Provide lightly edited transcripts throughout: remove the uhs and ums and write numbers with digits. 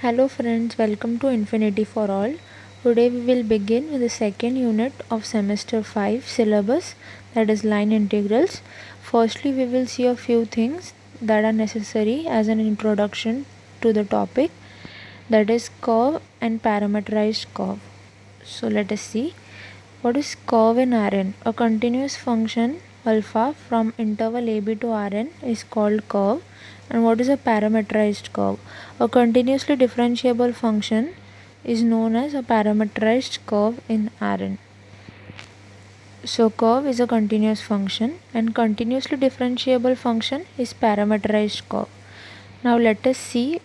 Hello friends, welcome to Infinity for All. Today we will begin with the second unit of semester 5 syllabus, that is line integrals. Firstly, we will see a few things that are necessary as an introduction to the topic, that is curve and parameterized curve. So let us see. What is curve in Rn? A continuous function alpha from interval ab to Rn is called curve. And what is a parameterized curve? A continuously differentiable function is known as a parameterized curve in Rn. So curve is a continuous function and continuously differentiable function is parameterized curve. Now let us see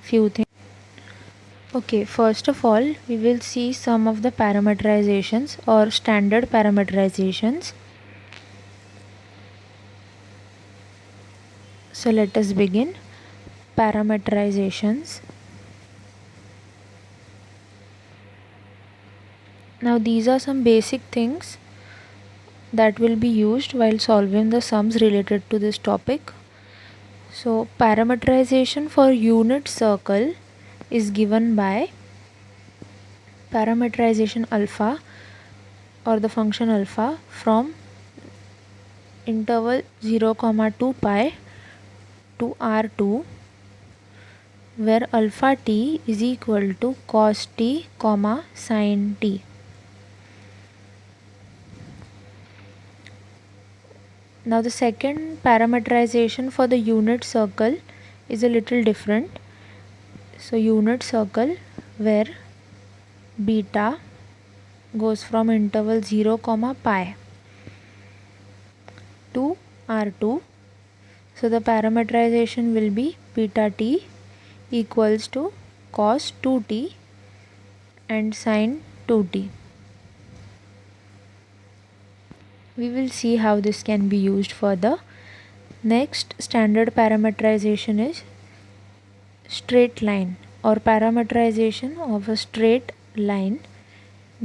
few things. Okay, first of all, we will see some of the parameterizations or standard parameterizations. So let us begin. Parameterizations. Now these are some basic things that will be used while solving the sums related to this topic. So parameterization for unit circle is given by parameterization alpha or the function alpha from interval 0, 2 pi to R2, where alpha t is equal to cos t, sin t. Now the second parameterization for the unit circle is a little different. So unit circle where beta goes from interval 0, pi to R2. So the parameterization will be beta t equals to cos 2t and sin 2t. We will see how this can be used further. Next standard parameterization is straight line or parameterization of a straight line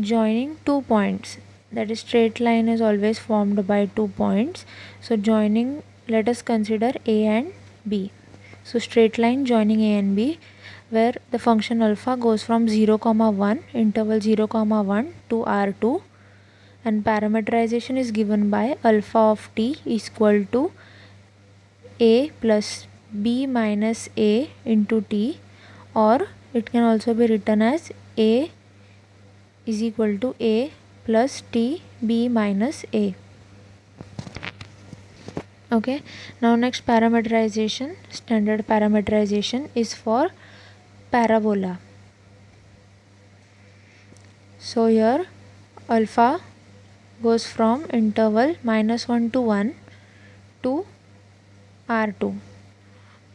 joining 2 points. That is, straight line is always formed by 2 points. So joining, let us consider a and b. So straight line joining a and b, where the function alpha goes from 0, 1 interval 0, 1 to R2, and parameterization is given by alpha of t is equal to a plus b minus a into t, or it can also be written as a is equal to a plus t b minus a. Okay, now next parameterization, standard parameterization is for parabola. So here alpha goes from interval -1 to 1 to R2,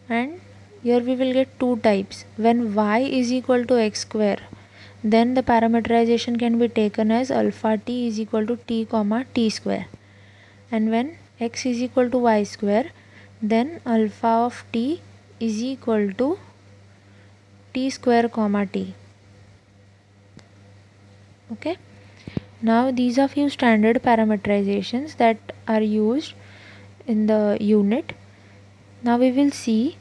and here we will get two types. When y is equal to x square, then the parameterization can be taken as alpha t is equal to t comma t square, and when x is equal to y square, then alpha of t is equal to t square comma t. Okay, now these are few standard parameterizations that are used in the unit. Now we will see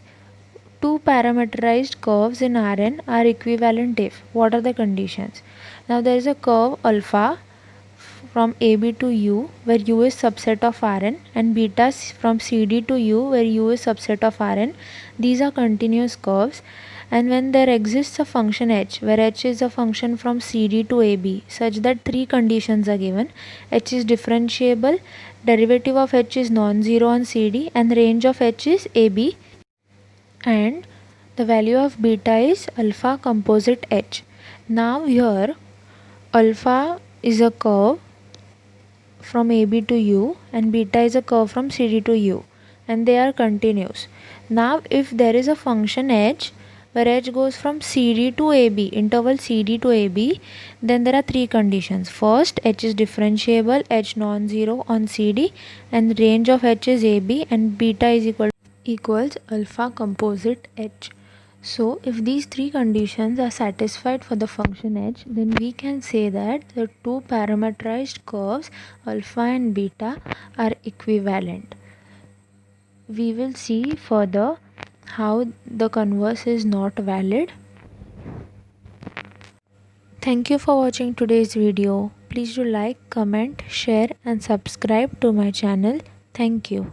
two parameterized curves in Rn are equivalent if. What are the conditions? Now there is a curve alpha from AB to U where U is subset of Rn, and beta from CD to U where U is subset of Rn. These are continuous curves, and when there exists a function h where h is a function from CD to AB such that three conditions are given: h is differentiable, derivative of h is non-zero on CD, and range of h is AB, and the value of beta is alpha composite h. Now here alpha is a curve from AB to U and beta is a curve from CD to U, and they are continuous. Now if there is a function h where h goes from CD to AB, interval CD to AB, then there are three conditions. First, h is differentiable, h non-zero on CD, and range of h is AB, and beta is equals alpha composite h. So if these three conditions are satisfied for the function h, then we can say that the two parameterized curves alpha and beta are equivalent. we will see further how the converse is not valid. Thank you for watching today's video. Please do like, comment, share and subscribe to my channel. Thank you.